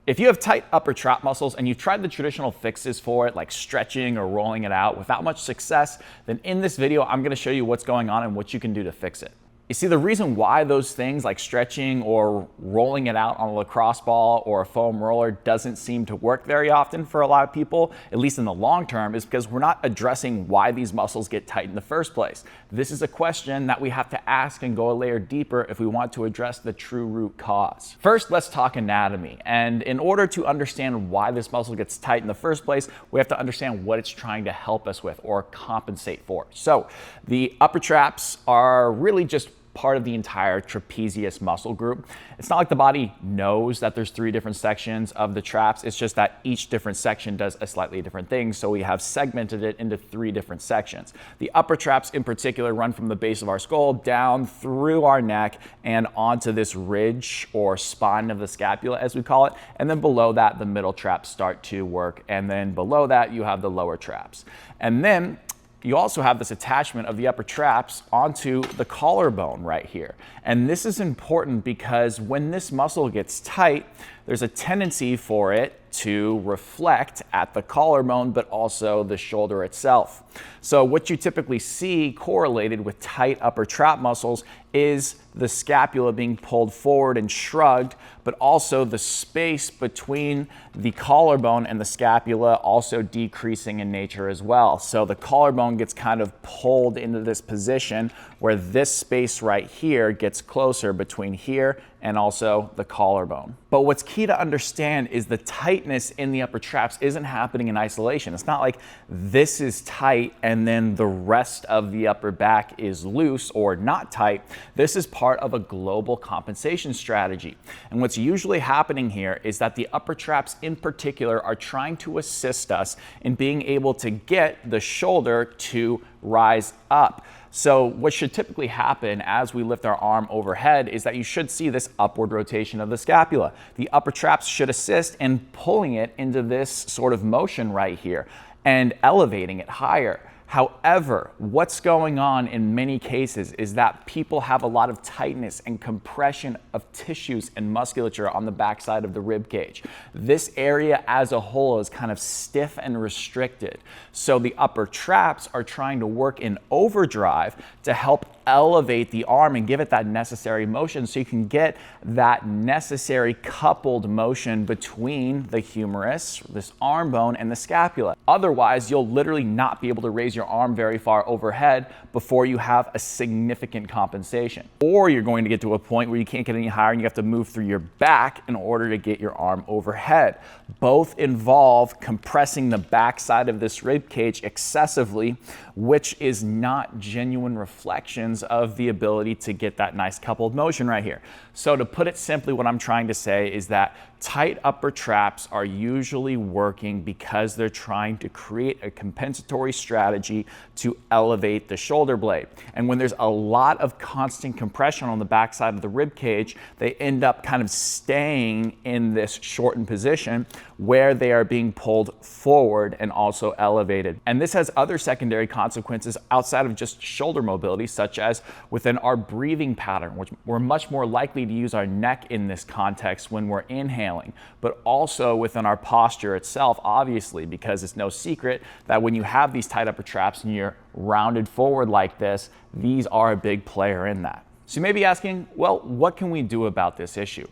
If you have tight upper trap muscles and you've tried the traditional fixes for it, like stretching or rolling it out without much success, then in this video, I'm gonna show you what's going on and what you can do to fix it. You see, the reason why those things like stretching or rolling it out on a lacrosse ball or a foam roller doesn't seem to work very often for a lot of people, at least in the long term, is because we're not addressing why these muscles get tight in the first place. This is a question that we have to ask and go a layer deeper if we want to address the true root cause. First, let's talk anatomy. And in order to understand why this muscle gets tight in the first place, we have to understand what it's trying to help us with or compensate for. So the upper traps are really just part of the entire trapezius muscle group. It's not like the body knows that there's 3 different sections of the traps. It's just that each different section does a slightly different thing. So we have segmented it into 3 different sections. The upper traps in particular run from the base of our skull down through our neck and onto this ridge or spine of the scapula, as we call it. And then below that, the middle traps start to work. And then below that, you have the lower traps. And then you also have this attachment of the upper traps onto the collarbone right here. And this is important because when this muscle gets tight, there's a tendency for it to reflect at the collarbone, but also the shoulder itself. So what you typically see correlated with tight upper trap muscles is the scapula being pulled forward and shrugged, but also the space between the collarbone and the scapula also decreasing in nature as well. So the collarbone gets kind of pulled into this position where this space right here gets closer between here and also the collarbone. But what's key to understand is the tightness in the upper traps isn't happening in isolation. It's not like this is tight and then the rest of the upper back is loose or not tight. This is part of a global compensation strategy. And what's usually happening here is that the upper traps in particular are trying to assist us in being able to get the shoulder to rise up. So what should typically happen as we lift our arm overhead is that you should see this upward rotation of the scapula. The upper traps should assist in pulling it into this sort of motion right here and elevating it higher. However, what's going on in many cases is that people have a lot of tightness and compression of tissues and musculature on the backside of the rib cage. This area as a whole is kind of stiff and restricted. So the upper traps are trying to work in overdrive to help elevate the arm and give it that necessary motion so you can get that necessary coupled motion between the humerus, this arm bone, and the scapula. Otherwise, you'll literally not be able to raise your arm very far overhead before you have a significant compensation. Or you're going to get to a point where you can't get any higher and you have to move through your back in order to get your arm overhead. Both involve compressing the backside of this rib cage excessively, which is not genuine reflections of the ability to get that nice coupled motion right here. So to put it simply, what I'm trying to say is that tight upper traps are usually working because they're trying to create a compensatory strategy to elevate the shoulder blade. And when there's a lot of constant compression on the backside of the rib cage, they end up kind of staying in this shortened position where they are being pulled forward and also elevated. And this has other secondary consequences outside of just shoulder mobility, such as within our breathing pattern, which we're much more likely to use our neck in this context when we're inhaling, but also within our posture itself, obviously, because it's no secret that when you have these tight upper traps and you're rounded forward like this, these are a big player in that. So you may be asking, well, what can we do about this issue?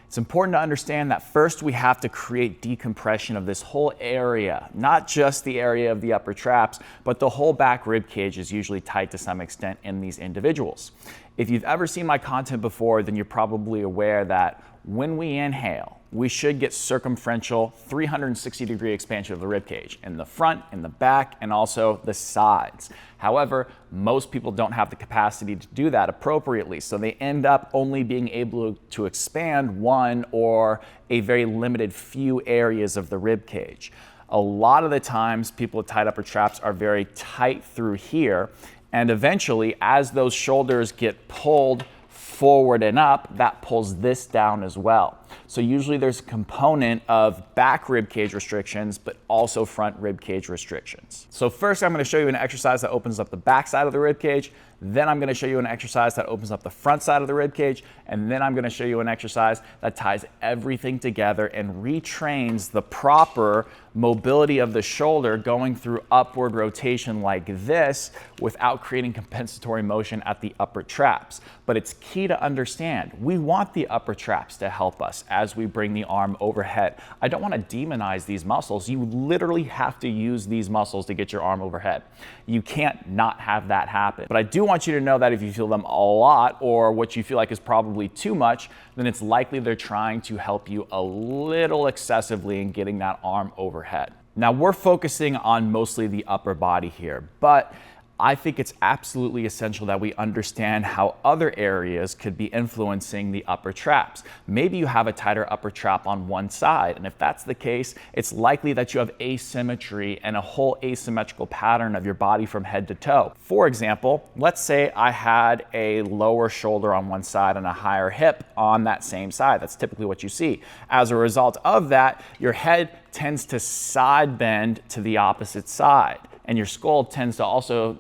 It's important to understand that first we have to create decompression of this whole area, not just the area of the upper traps, but the whole back rib cage is usually tight to some extent in these individuals. If you've ever seen my content before, then you're probably aware that when we inhale, we should get circumferential 360-degree expansion of the rib cage in the front, in the back, and also the sides. However, most people don't have the capacity to do that appropriately, so they end up only being able to expand one or a very limited few areas of the rib cage. A lot of the times, people with tight upper traps are very tight through here, and eventually, as those shoulders get pulled forward and up, that pulls this down as well. So usually there's a component of back rib cage restrictions, but also front rib cage restrictions. So first I'm going to show you an exercise that opens up the back side of the rib cage. Then I'm going to show you an exercise that opens up the front side of the rib cage. And then I'm going to show you an exercise that ties everything together and retrains the proper mobility of the shoulder going through upward rotation like this without creating compensatory motion at the upper traps. But it's key to understand, we want the upper traps to help us as we bring the arm overhead. I don't want to demonize these muscles. You literally have to use these muscles to get your arm overhead. You can't not have that happen. But I do want you to know that if you feel them a lot or what you feel like is probably too much, then it's likely they're trying to help you a little excessively in getting that arm overhead. Now we're focusing on mostly the upper body here, but I think it's absolutely essential that we understand how other areas could be influencing the upper traps. Maybe you have a tighter upper trap on one side, and if that's the case, it's likely that you have asymmetry and a whole asymmetrical pattern of your body from head to toe. For example, let's say I had a lower shoulder on one side and a higher hip on that same side. That's typically what you see. As a result of that, your head tends to side bend to the opposite side, and your skull tends to also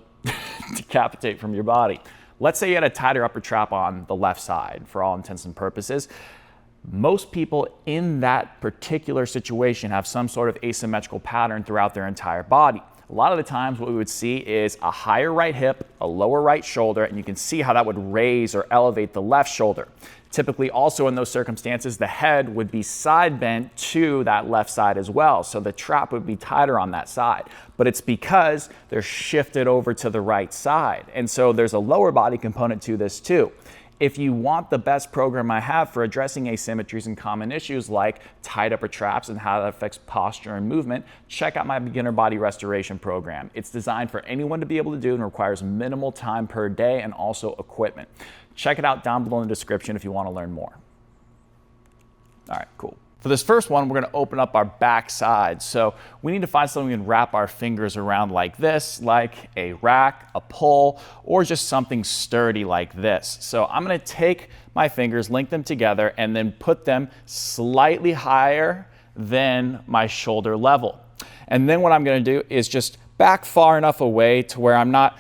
decapitate from your body. Let's say you had a tighter upper trap on the left side for all intents and purposes. Most people in that particular situation have some sort of asymmetrical pattern throughout their entire body. A lot of the times what we would see is a higher right hip, a lower right shoulder, and you can see how that would raise or elevate the left shoulder. Typically also in those circumstances, the head would be side bent to that left side as well. So the trap would be tighter on that side, but it's because they're shifted over to the right side. And so there's a lower body component to this too. If you want the best program I have for addressing asymmetries and common issues like tight upper traps and how that affects posture and movement, check out my beginner body restoration program. It's designed for anyone to be able to do and requires minimal time per day and also equipment. Check it out down below in the description if you want to learn more. All right, cool. For this first one, we're going to open up our back side. So we need to find something we can wrap our fingers around like this, like a rack, a pole, or just something sturdy like this. So I'm going to take my fingers, link them together, and then put them slightly higher than my shoulder level. And then what I'm going to do is just back far enough away to where I'm not,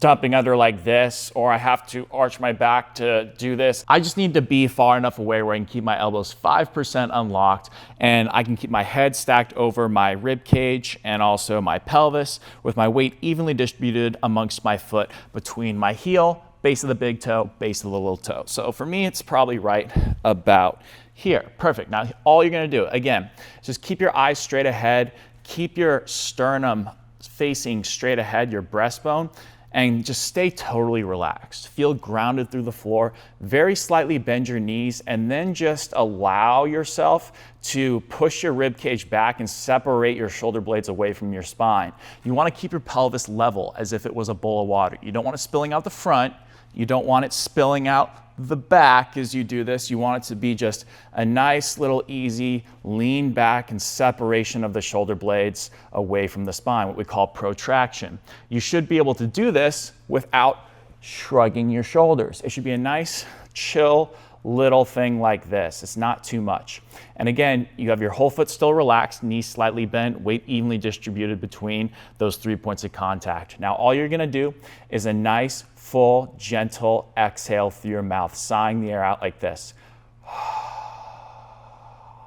dumping under like this, or I have to arch my back to do this. I just need to be far enough away where I can keep my elbows 5% unlocked, and I can keep my head stacked over my rib cage and also my pelvis with my weight evenly distributed amongst my foot between my heel, base of the big toe, base of the little toe. So for me, it's probably right about here. Perfect. Now, all you're gonna do, again, just keep your eyes straight ahead, keep your sternum facing straight ahead, your breastbone, and just stay totally relaxed. Feel grounded through the floor, very slightly bend your knees, and then just allow yourself to push your rib cage back and separate your shoulder blades away from your spine. You want to keep your pelvis level as if it was a bowl of water. You don't want it spilling out the front. You don't want it spilling out the back as you do this. You want it to be just a nice little easy lean back and separation of the shoulder blades away from the spine, what we call protraction. You should be able to do this without shrugging your shoulders. It should be a nice, chill, little thing like this. It's not too much. And again, you have your whole foot still relaxed, knees slightly bent, weight evenly distributed between those 3 points of contact. Now, all you're gonna do is a nice, full, gentle exhale through your mouth, sighing the air out like this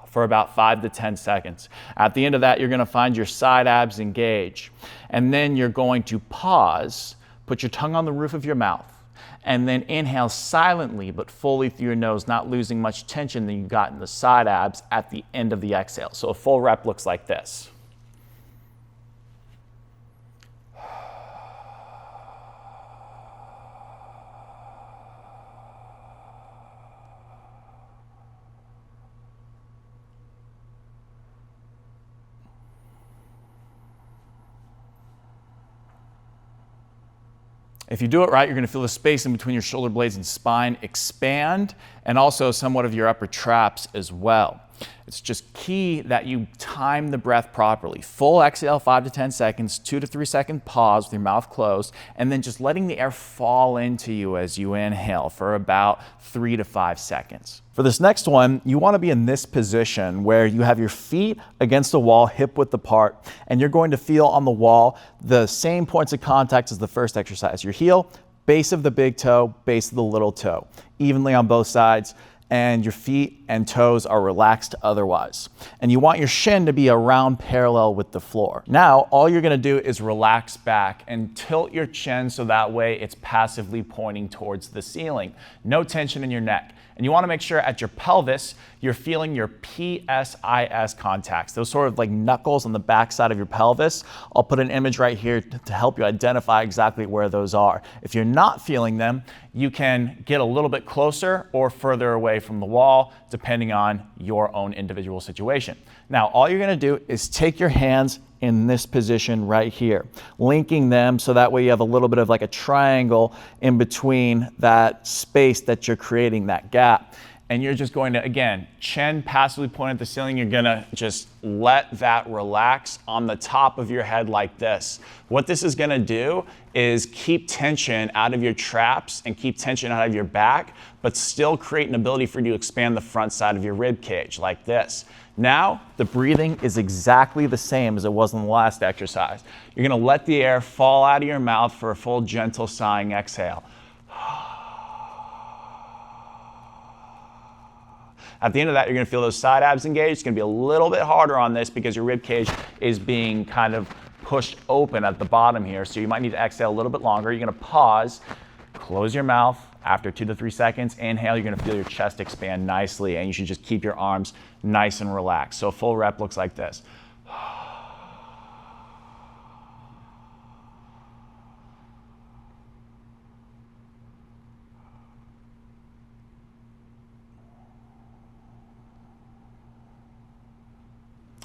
for about 5 to 10 seconds. At the end of that, you're gonna find your side abs engage. And then you're going to pause, put your tongue on the roof of your mouth, and then inhale silently but fully through your nose, not losing much tension that you got in the side abs at the end of the exhale. So a full rep looks like this. If you do it right, you're going to feel the space in between your shoulder blades and spine expand, and also somewhat of your upper traps as well. It's just key that you time the breath properly. Full exhale, 5 to 10 seconds, 2 to 3 second pause with your mouth closed, and then just letting the air fall into you as you inhale for about 3 to 5 seconds. For this next one, you want to be in this position where you have your feet against the wall, hip width apart, and you're going to feel on the wall the same points of contact as the first exercise. Your heel, base of the big toe, base of the little toe, evenly on both sides, and your feet and toes are relaxed otherwise. And you want your shin to be around parallel with the floor. Now, all you're gonna do is relax back and tilt your chin so that way it's passively pointing towards the ceiling. No tension in your neck. And you wanna make sure at your pelvis, you're feeling your PSIS contacts, those sort of like knuckles on the back side of your pelvis. I'll put an image right here to help you identify exactly where those are. If you're not feeling them, you can get a little bit closer or further away from the wall, depending on your own individual situation. Now, all you're gonna do is take your hands in this position right here, linking them so that way you have a little bit of like a triangle in between that space that you're creating, that gap. And you're just going to, again, chin passively point at the ceiling. You're gonna just let that relax on the top of your head like this. What this is gonna do is keep tension out of your traps and keep tension out of your back, but still create an ability for you to expand the front side of your rib cage like this. Now, the breathing is exactly the same as it was in the last exercise. You're gonna let the air fall out of your mouth for a full, gentle, sighing exhale. At the end of that, you're gonna feel those side abs engaged. It's gonna be a little bit harder on this because your rib cage is being kind of pushed open at the bottom here. So you might need to exhale a little bit longer. You're gonna pause, close your mouth. After 2 to 3 seconds, inhale, you're gonna feel your chest expand nicely, and you should just keep your arms nice and relaxed. So a full rep looks like this.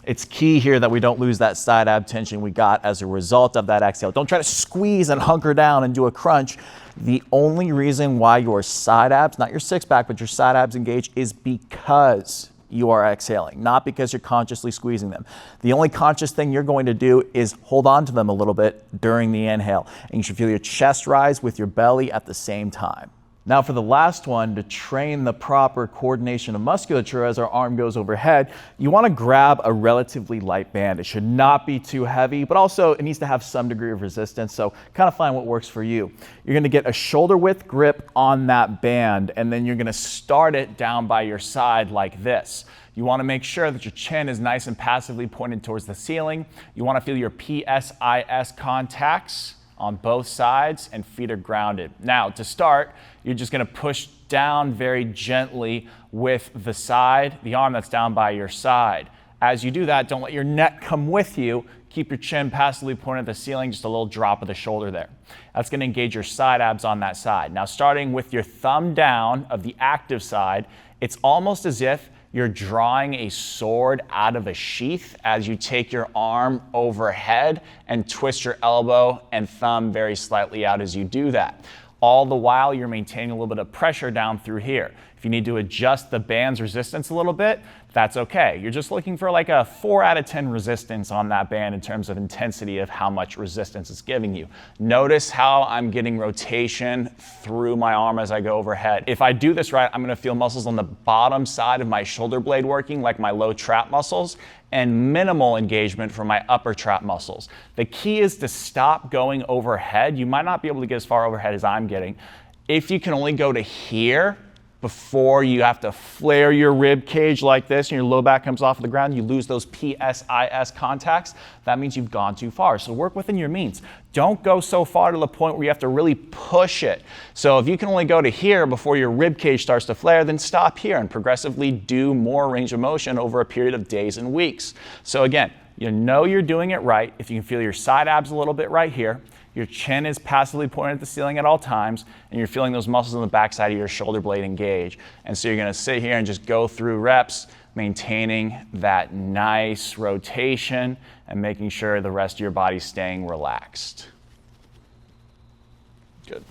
It's key here that we don't lose that side ab tension we got as a result of that exhale. Don't try to squeeze and hunker down and do a crunch. The only reason why your side abs, not your six pack, but your side abs engage is because you are exhaling, not because you're consciously squeezing them. The only conscious thing you're going to do is hold on to them a little bit during the inhale. And you should feel your chest rise with your belly at the same time. Now for the last one, to train the proper coordination of musculature as our arm goes overhead, you want to grab a relatively light band. It should not be too heavy, but also it needs to have some degree of resistance, so kind of find what works for you. You're going to get a shoulder width grip on that band, and then you're going to start it down by your side like this. You want to make sure that your chin is nice and passively pointed towards the ceiling. You want to feel your PSIS contacts on both sides, and feet are grounded. Now, to start, you're just gonna push down very gently with the arm that's down by your side. As you do that, don't let your neck come with you. Keep your chin passively pointed at the ceiling, just a little drop of the shoulder there. That's gonna engage your side abs on that side. Now, starting with your thumb down of the active side, it's almost as if you're drawing a sword out of a sheath as you take your arm overhead and twist your elbow and thumb very slightly out as you do that. All the while, you're maintaining a little bit of pressure down through here. If you need to adjust the band's resistance a little bit, that's okay. You're just looking for like a 4 out of 10 resistance on that band in terms of intensity of how much resistance it's giving you. Notice how I'm getting rotation through my arm as I go overhead. If I do this right, I'm gonna feel muscles on the bottom side of my shoulder blade working, like my low trap muscles, and minimal engagement for my upper trap muscles. The key is to stop going overhead. You might not be able to get as far overhead as I'm getting. If you can only go to here, before you have to flare your rib cage like this and your low back comes off of the ground, you lose those PSIS contacts, that means you've gone too far. So work within your means. Don't go so far to the point where you have to really push it. So if you can only go to here before your rib cage starts to flare, then stop here and progressively do more range of motion over a period of days and weeks. So again, you know you're doing it right if you can feel your side abs a little bit right here. Your chin is passively pointed at the ceiling at all times, and you're feeling those muscles on the backside of your shoulder blade engage. And so you're gonna sit here and just go through reps, maintaining that nice rotation and making sure the rest of your body's staying relaxed. Good.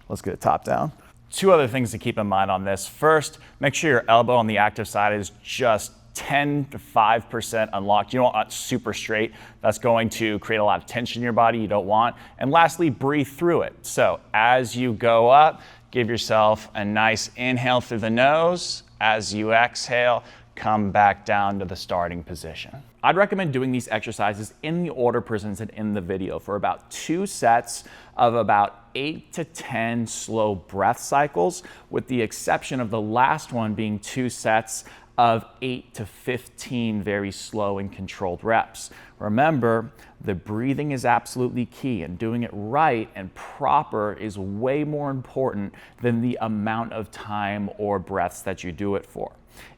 Let's get it top down. Two other things to keep in mind on this. First, make sure your elbow on the active side is just 10 to 5% unlocked. You don't want super straight. That's going to create a lot of tension in your body you don't want. And lastly, breathe through it. So as you go up, give yourself a nice inhale through the nose. As you exhale, come back down to the starting position. I'd recommend doing these exercises in the order presented in the video for about 2 sets of about 8 to 10 slow breath cycles, with the exception of the last one being 2 sets of 8 to 15 very slow and controlled reps. Remember, the breathing is absolutely key, and doing it right and proper is way more important than the amount of time or breaths that you do it for.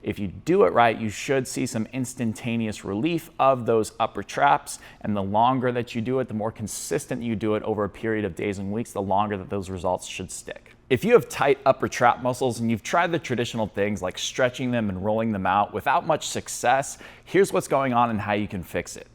If you do it right, you should see some instantaneous relief of those upper traps, and the longer that you do it, the more consistent you do it over a period of days and weeks, the longer that those results should stick. If you have tight upper trap muscles and you've tried the traditional things like stretching them and rolling them out without much success, here's what's going on and how you can fix it.